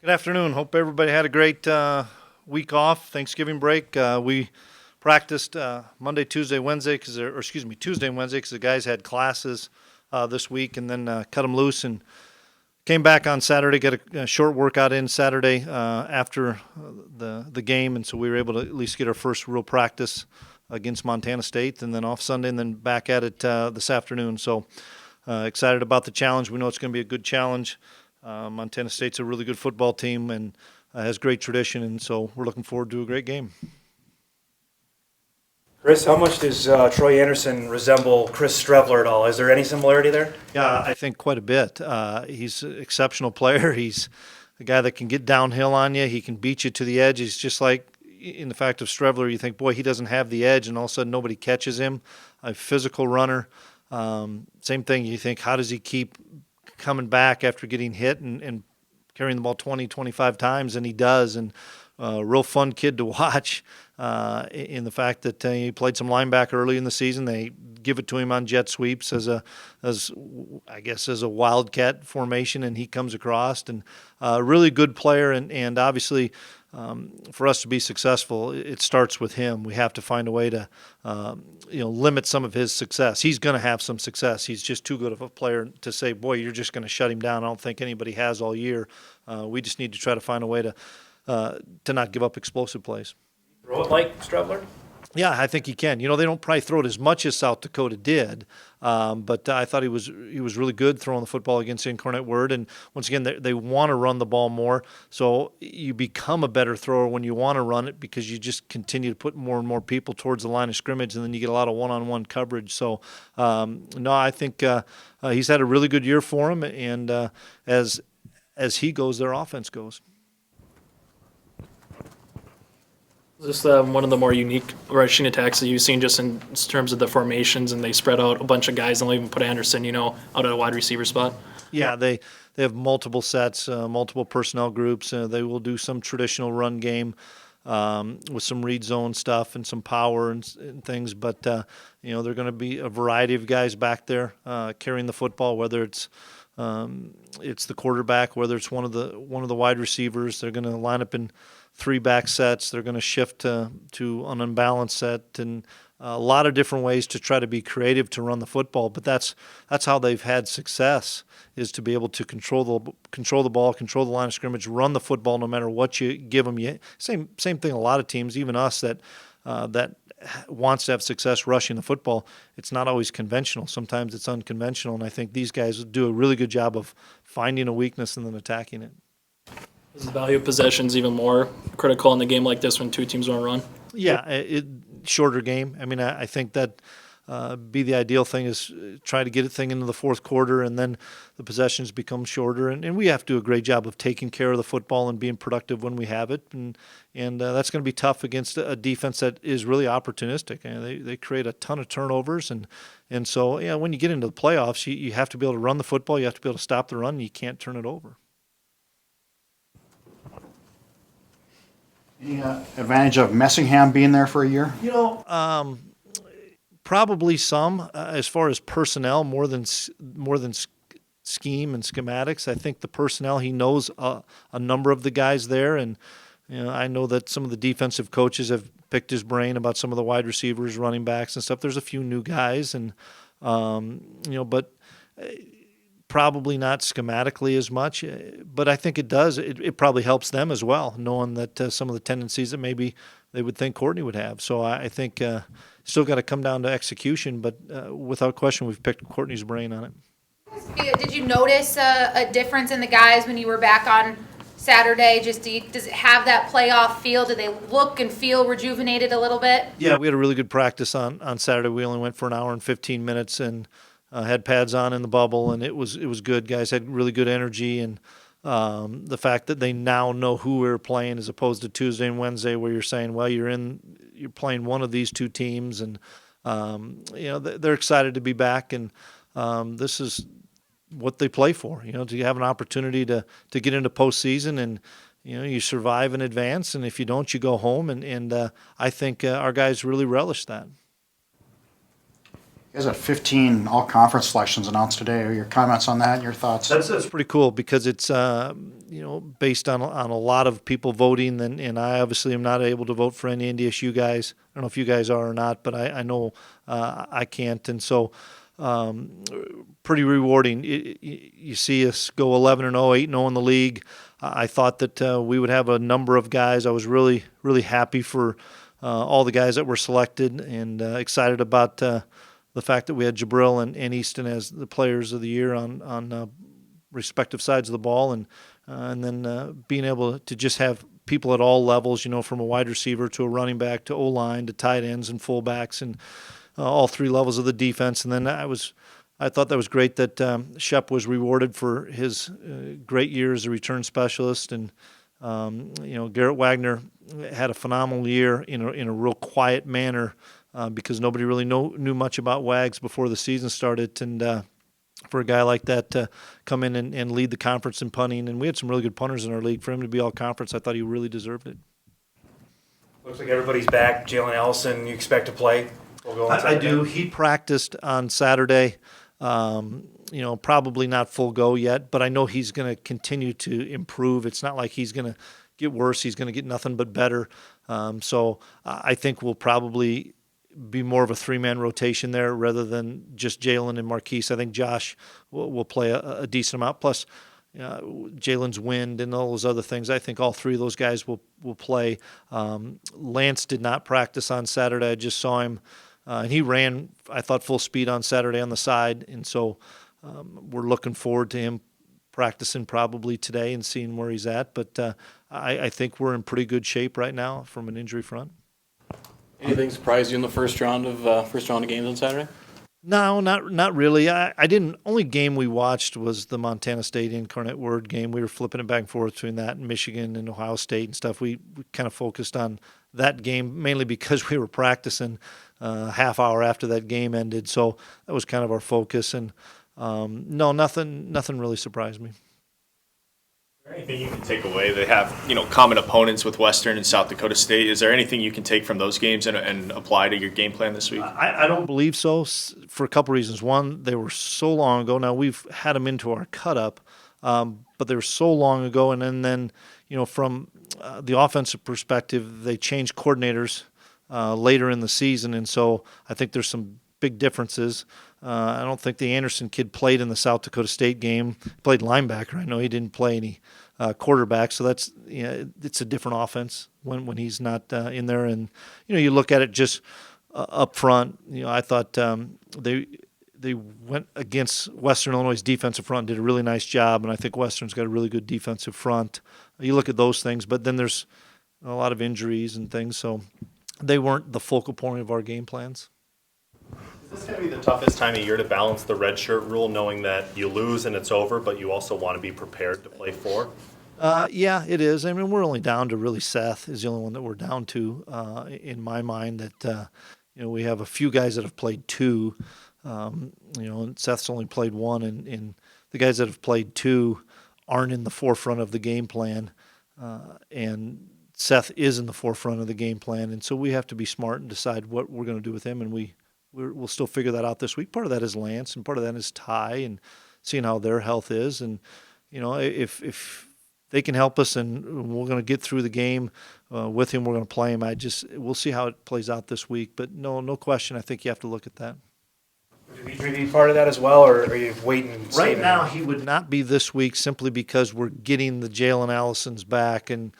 Good afternoon. Hope everybody had a great week off, Thanksgiving break. We practiced Monday, Tuesday, Wednesday, Tuesday and Wednesday, because the guys had classes this week, and then cut them loose and came back on Saturday, get a short workout in Saturday after the game, and so we were able to at least get our first real practice against Montana State, and then off Sunday, and then back at it this afternoon. So excited about the challenge. We know it's going to be a good challenge. Montana State's a really good football team and has great tradition, and so we're looking forward to a great game. Chris, how much does Troy Anderson resemble Chris Streveler at all? Is there any similarity there? Yeah, I think quite a bit. He's an exceptional player. He's a guy that can get downhill on you. He can beat you to the edge. He's just like, in the fact of Streveler, you think, boy, he doesn't have the edge, and all of a sudden nobody catches him. A physical runner. Same thing, you think, how does he keep coming back after getting hit and carrying the ball 20, 25 times, and he does. And real fun kid to watch in the fact that he played some linebacker early in the season. They give it to him on jet sweeps as a wildcat formation, and he comes across. And really good player, and obviously for us to be successful, it starts with him. We have to find a way to limit some of his success. He's going to have some success. He's just too good of a player to say, boy, you're just going to shut him down. I don't think anybody has all year. We just need to try to find a way to not give up explosive plays. Throw it like Streveler? Yeah, I think he can. They don't probably throw it as much as South Dakota did, but I thought he was really good throwing the football against Incarnate Word. And once again, they want to run the ball more, so you become a better thrower when you want to run it, because you just continue to put more and more people towards the line of scrimmage, and then you get a lot of one-on-one coverage. So, no, I think he's had a really good year for him, and as he goes, their offense goes. Is this one of the more unique rushing attacks that you've seen, just in terms of the formations, and they spread out a bunch of guys and they'll even put Anderson, out at a wide receiver spot? Yeah, they have multiple sets, multiple personnel groups. They will do some traditional run game with some read zone stuff and some power and things, but they're going to be a variety of guys back there carrying the football, whether it's the quarterback, whether it's one of the wide receivers. They're going to line up in 3-back sets. They're going to shift to an unbalanced set, and a lot of different ways to try to be creative to run the football. But that's how they've had success, is to be able to control the ball, control the line of scrimmage, run the football no matter what you give them. Same thing. A lot of teams, even us, that wants to have success rushing the football, it's not always conventional. Sometimes it's unconventional, and I think these guys do a really good job of finding a weakness and then attacking it. Is the value of possessions even more critical in a game like this when two teams want to run? Yeah, shorter game. I mean, I think that be the ideal thing, is try to get a thing into the fourth quarter, and then the possessions become shorter. And we have to do a great job of taking care of the football and being productive when we have it. And that's going to be tough against a defense that is really opportunistic. They create a ton of turnovers. And so, when you get into the playoffs, you have to be able to run the football. You have to be able to stop the run. And you can't turn it over. Any advantage of Messingham being there for a year? Probably some, as far as personnel, more than scheme and schematics. I think the personnel, he knows a number of the guys there, and I know that some of the defensive coaches have picked his brain about some of the wide receivers, running backs, and stuff. There's a few new guys, and but probably not schematically as much, but I think it does. It probably helps them as well, knowing that some of the tendencies that maybe they would think Courtney would have. So I think still got to come down to execution, but without question, we've picked Courtney's brain on it. Did you notice a difference in the guys when you were back on Saturday? Does it have that playoff feel? Do they look and feel rejuvenated a little bit? Yeah, we had a really good practice on Saturday. We only went for an hour and 15 minutes, and had pads on in the bubble, and it was good. Guys had really good energy, and the fact that they now know who we're playing, as opposed to Tuesday and Wednesday, where you're saying, well, you're playing one of these two teams, and they're excited to be back, and this is what they play for. To have an opportunity to get into postseason, and you survive in advance, and if you don't, you go home, and I think our guys really relish that. You guys have 15 all-conference selections announced today. Your comments on that and your thoughts? That's pretty cool because it's based on a lot of people voting, and I obviously am not able to vote for any NDSU guys. I don't know if you guys are or not, but I know I can't, and so pretty rewarding. You see us go 11-0, 8-0 in the league. I thought that we would have a number of guys. I was really happy for all the guys that were selected, and excited about the fact that we had Jabril and Easton as the players of the year on respective sides of the ball, and then being able to just have people at all levels, from a wide receiver to a running back to O-line to tight ends and fullbacks and all three levels of the defense. And then I thought that was great that Shep was rewarded for his great year as a return specialist, and Garrett Wagner had a phenomenal year in a real quiet manner. Because nobody really knew much about Wags before the season started, and for a guy like that to come in and lead the conference in punting, and we had some really good punters in our league, for him to be all conference, I thought he really deserved it. Looks like everybody's back. Jalen Allison, you expect to play? I do. He practiced on Saturday. Probably not full go yet, but I know he's going to continue to improve. It's not like he's going to get worse. He's going to get nothing but better. So I think we'll probably be more of a three-man rotation there rather than just Jalen and Marquise. I think Josh will play a decent amount. Plus, Jalen's wind and all those other things. I think all three of those guys will play. Lance did not practice on Saturday. I just saw him, and he ran, I thought, full speed on Saturday on the side. And so we're looking forward to him practicing probably today and seeing where he's at. But I think we're in pretty good shape right now from an injury front. Anything surprise you in the first round of games on Saturday? No, not really. I didn't. Only game we watched was the Montana State Incarnate Word game. We were flipping it back and forth between that and Michigan and Ohio State and stuff. We kind of focused on that game mainly because we were practicing a half hour after that game ended. So that was kind of our focus. And no, nothing really surprised me. Anything you can take away? They have, common opponents with Western and South Dakota State. Is there anything you can take from those games and apply to your game plan this week? I don't believe so for a couple reasons. One, they were so long ago. Now, we've had them into our cut-up, but they were so long ago. And then from the offensive perspective, they changed coordinators later in the season. And so I think there's some big differences. I don't think the Anderson kid played in the South Dakota State game. He played linebacker. I know he didn't play any quarterback, so that's it's a different offense when he's not in there. And you look at it just up front. I thought they went against Western Illinois' defensive front, did a really nice job, and I think Western's got a really good defensive front. You look at those things, but then there's a lot of injuries and things, so they weren't the focal point of our game plans. Is this going to be the toughest time of year to balance the red shirt rule, knowing that you lose and it's over, but you also want to be prepared to play for? Yeah, it is. I mean, we're only down to really Seth is the only one that we're down to in my mind. That we have a few guys that have played two. And Seth's only played one, and the guys that have played two aren't in the forefront of the game plan, and Seth is in the forefront of the game plan, and so we have to be smart and decide what we're going to do with him, and we'll still figure that out this week. Part of that is Lance, and part of that is Ty, and seeing how their health is. And if they can help us, and we're going to get through the game with him, we're going to play him. We'll see how it plays out this week. But no question, I think you have to look at that. Would Dimitri be part of that as well, or are you waiting? And Right now, he would not be this week simply because we're getting the Jalen Allisons back, and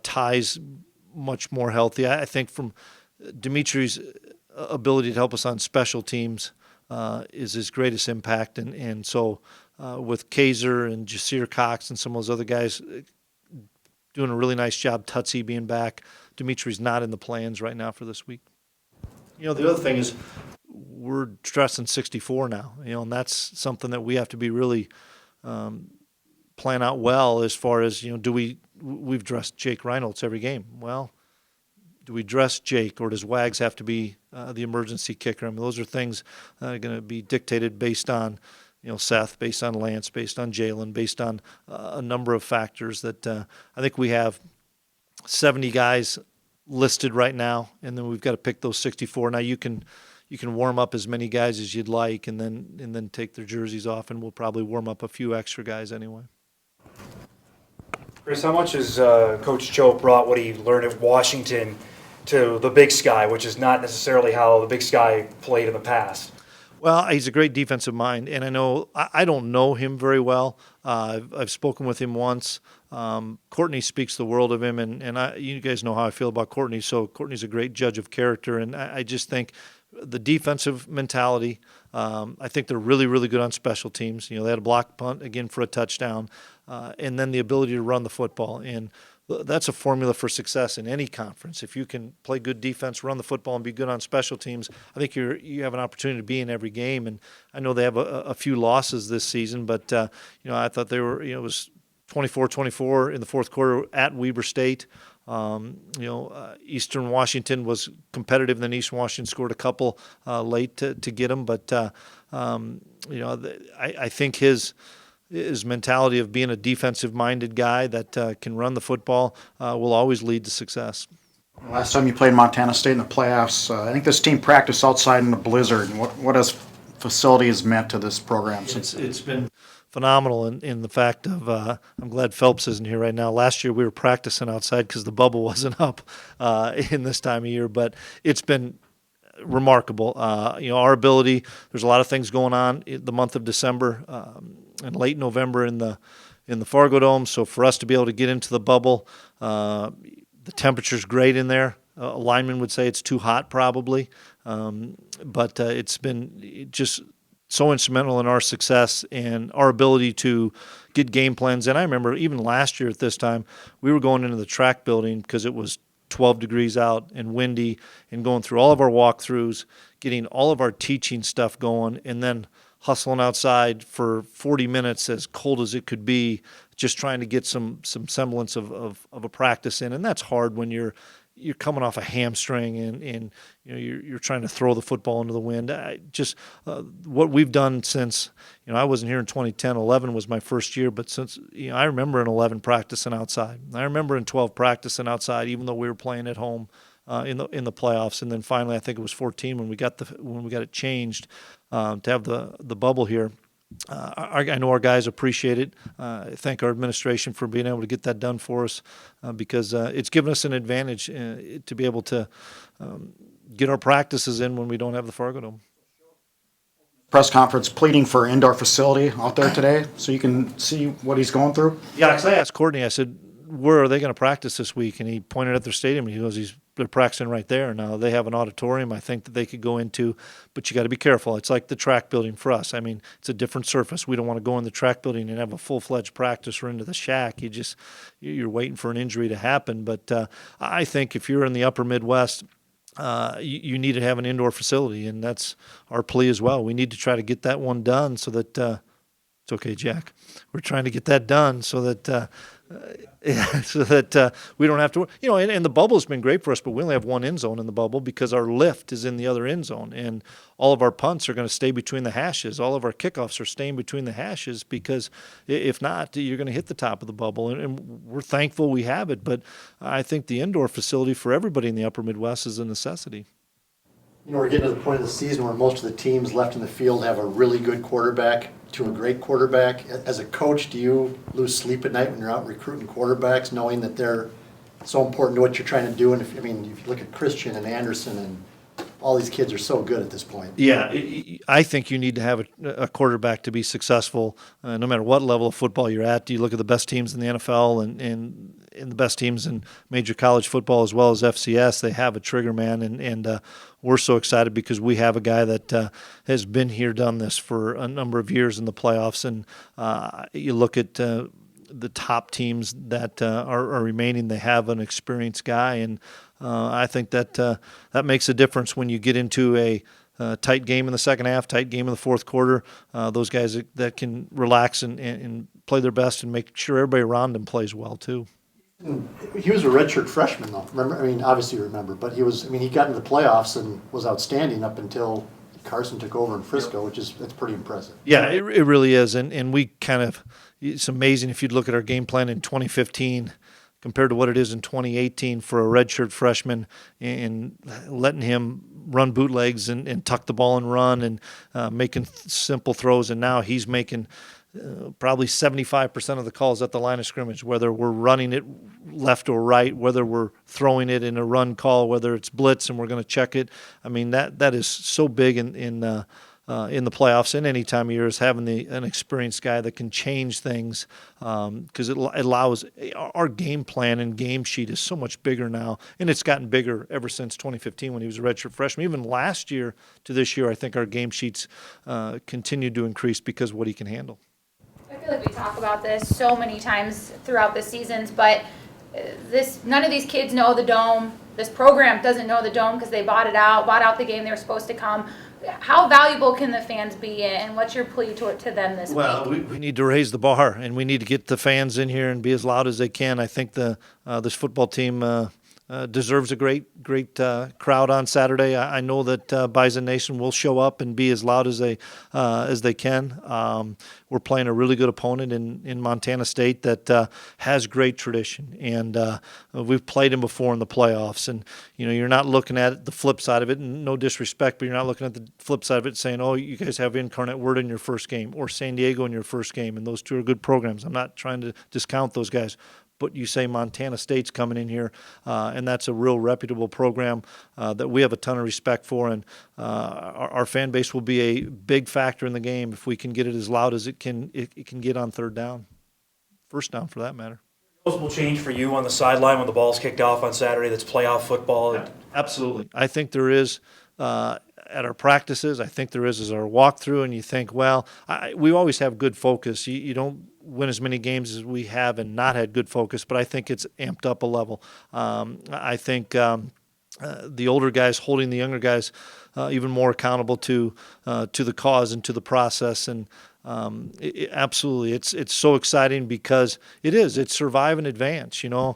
Ty's much more healthy. I think from Dimitri's ability to help us on special teams is his greatest impact. And so with Kaiser and Jasir Cox and some of those other guys doing a really nice job, Tutsi being back, Dimitri's not in the plans right now for this week. The other thing is we're dressing 64 now, and that's something that we have to be really plan out well as far as, we've dressed Jake Reynolds every game. Well, do we dress Jake, or does Wags have to be the emergency kicker? I mean, those are things that are going to be dictated based on, Seth, based on Lance, based on Jalen, based on a number of factors that I think we have 70 guys listed right now, and then we've got to pick those 64. Now you can you can warm up as many guys as you'd like, and then take their jerseys off, and we'll probably warm up a few extra guys anyway. Chris, how much has Coach Cho brought what he learned at Washington to the Big Sky, which is not necessarily how the Big Sky played in the past? Well, he's a great defensive mind, and I don't know him very well. I've spoken with him once. Courtney speaks the world of him, and you guys know how I feel about Courtney. So Courtney's a great judge of character, and I just think the defensive mentality. I think they're really, really good on special teams. They had a block punt again for a touchdown, and then the ability to run the football. And that's a formula for success in any conference. If you can play good defense, run the football, and be good on special teams, I think you have an opportunity to be in every game. And I know they have a few losses this season, but I thought they were. It was 24-24 in the fourth quarter at Weber State. Eastern Washington was competitive. Then Eastern Washington scored a couple late to get them, but I think his mentality of being a defensive-minded guy that can run the football will always lead to success. Last time you played Montana State in the playoffs, I think this team practiced outside in the blizzard. And what has facilities meant to this program since? It's been phenomenal in the fact of I'm glad Phelps isn't here right now. Last year we were practicing outside because the bubble wasn't up in this time of year, but it's been remarkable. Our ability, there's a lot of things going on in the month of December and late November in the Fargo Dome. So for us to be able to get into the bubble, the temperature's great in there. A lineman would say it's too hot probably, but it's been just so instrumental in our success and our ability to get game plans. And I remember even last year at this time, we were going into the track building because it was 12 degrees out and windy, and going through all of our walkthroughs, getting all of our teaching stuff going, and then hustling outside for 40 minutes as cold as it could be, just trying to get some semblance of a practice in. And that's hard when you're coming off a hamstring and you're trying to throw the football into the wind. What we've done since, I wasn't here in 2010. 11 was my first year, but since, I remember in 11 practicing outside. I remember in 12 practicing outside, even though we were playing at home in the playoffs. And then finally, I think it was 14 when we got it changed to have the bubble here. I know our guys appreciate it. I thank our administration for being able to get that done for us because it's given us an advantage to be able to get our practices in when we don't have the Fargo Dome. Press conference pleading for indoor facility out there today so you can see what he's going through? Yeah, because I asked Courtney, I said, where are they going to practice this week? And he pointed at their stadium, and he goes, they're practicing right there. Now, they have an auditorium, I think, that they could go into, but you got to be careful. It's like the track building for us. I mean, it's a different surface. We don't want to go in the track building and have a full-fledged practice or into the shack. You're waiting for an injury to happen. But I think if you're in the upper Midwest, you need to have an indoor facility, and that's our plea as well. We need to try to get that one done so that it's okay, Jack. We're trying to get that done so that we don't have to, and the bubble's been great for us, but we only have one end zone in the bubble because our lift is in the other end zone, and all of our punts are going to stay between the hashes. All of our kickoffs are staying between the hashes because if not, you're going to hit the top of the bubble, and we're thankful we have it, but I think the indoor facility for everybody in the upper Midwest is a necessity. We're getting to the point of the season where most of the teams left in the field have a really good quarterback to a great quarterback. As a coach, do you lose sleep at night when you're out recruiting quarterbacks, knowing that they're so important to what you're trying to do? And if you look at Christian and Anderson, and all these kids are so good at this point. Yeah, I think you need to have a quarterback to be successful, no matter what level of football you're at. You look at the best teams in the NFL and the best teams in major college football as well as FCS, they have a trigger man, and we're so excited because we have a guy that has been here, done this for a number of years in the playoffs, and you look at the top teams that are remaining, they have an experienced guy, and I think that makes a difference when you get into a tight game in the second half, tight game in the fourth quarter. Those guys that can relax and play their best and make sure everybody around them plays well too. He was a redshirt freshman, though. Remember? Obviously you remember, but he got into the playoffs and was outstanding up until Carson took over in Frisco, that's pretty impressive. Yeah, it really is, and we it's amazing if you'd look at our game plan in 2015. compared to what it is in 2018 for a redshirt freshman, and letting him run bootlegs and tuck the ball and run and making simple throws. And now he's making probably 75% of the calls at the line of scrimmage, whether we're running it left or right, whether we're throwing it in a run call, whether it's blitz and we're going to check it. I mean, that is so big in the playoffs and any time of year, is having an experienced guy that can change things, because it allows our game plan and game sheet is so much bigger now, and it's gotten bigger ever since 2015 when he was a redshirt freshman. Even last year to this year, I think our game sheets continued to increase because of what he can handle. I feel like we talk about this so many times throughout the seasons, but none of these kids know the Dome. This program doesn't know the Dome because they bought out the game they were supposed to come. How valuable can the fans be, and what's your plea to them this week? We need to raise the bar, and we need to get the fans in here and be as loud as they can. I think this football team deserves a great crowd on Saturday. I know that Bison Nation will show up and be as loud as they can. We're playing a really good opponent in Montana State that has great tradition, and we've played him before in the playoffs. And you're not looking at the flip side of it, and no disrespect, but you're not looking at the flip side of it saying, "Oh, you guys have Incarnate Word in your first game or San Diego in your first game," and those two are good programs. I'm not trying to discount those guys. But you say Montana State's coming in here, and that's a real reputable program that we have a ton of respect for, and our fan base will be a big factor in the game if we can get it as loud as it can get on third down, first down for that matter. Noticeable change for you on the sideline when the ball's kicked off on Saturday. That's playoff football. Absolutely, I think there is. At our practices, I think there is as our walkthrough, and you think, well, we always have good focus. You don't win as many games as we have and not had good focus, but I think it's amped up a level. I think the older guys holding the younger guys even more accountable to the cause and to the process, and absolutely, it's so exciting because it's survive and advance. The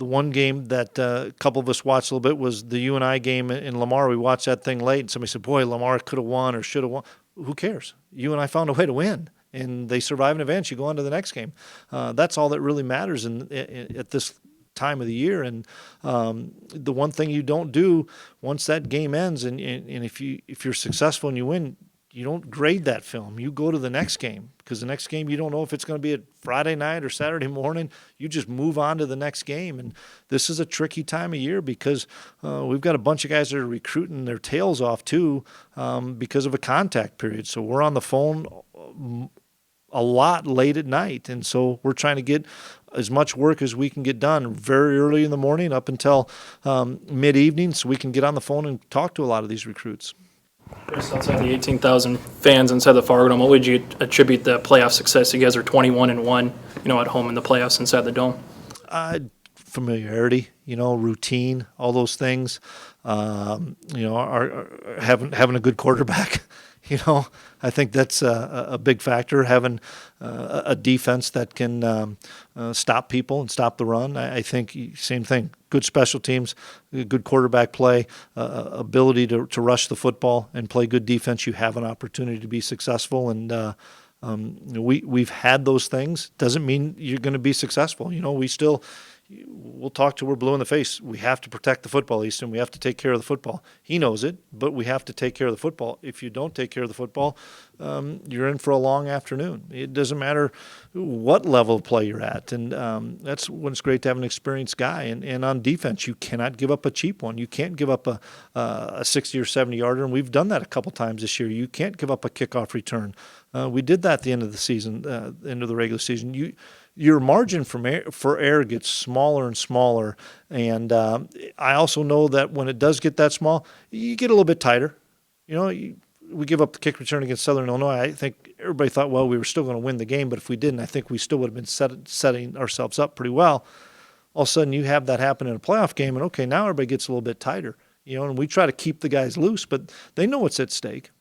one game that a couple of us watched a little bit was the UNI game in Lamar. We watched that thing late, and somebody said, "Boy, Lamar could have won or should have won." Who cares? UNI found a way to win, and they survive and advance. You go on to the next game. That's all that really matters at this time of the year. And the one thing you don't do once that game ends, and if you're successful and you win, you don't grade that film. You go to the next game, because the next game you don't know if it's going to be a Friday night or Saturday morning. You just move on to the next game. And this is a tricky time of year because we've got a bunch of guys that are recruiting their tails off too because of a contact period. So we're on the phone a lot late at night. And so we're trying to get as much work as we can get done very early in the morning up until mid-evening so we can get on the phone and talk to a lot of these recruits. Chris, outside the 18,000 fans inside the Fargo Dome, what would you attribute the playoff success? You guys are 21-1, at home in the playoffs inside the Dome. Familiarity, routine, all those things. Are having a good quarterback. I think that's a big factor, having a defense that can stop people and stop the run. I think same thing, good special teams, good quarterback play, ability to rush the football and play good defense. You have an opportunity to be successful, and we've had those things. Doesn't mean you're going to be successful. We'll talk till we're blue in the face. We have to protect the football, Easton. We have to take care of the football. He knows it, but we have to take care of the football. If you don't take care of the football, you're in for a long afternoon. It doesn't matter what level of play you're at. And that's when it's great to have an experienced guy. And on defense, you cannot give up a cheap one. You can't give up a 60 or 70-yarder, and we've done that a couple times this year. You can't give up a kickoff return. We did that at the end of the season, end of the regular season. Your margin for error gets smaller and smaller, and I also know that when it does get that small, you get a little bit tighter. We give up the kick return against Southern Illinois. I think everybody thought, well, we were still going to win the game, but if we didn't, I think we still would have been setting ourselves up pretty well. All of a sudden, you have that happen in a playoff game, and okay, now everybody gets a little bit tighter. And we try to keep the guys loose, but they know what's at stake.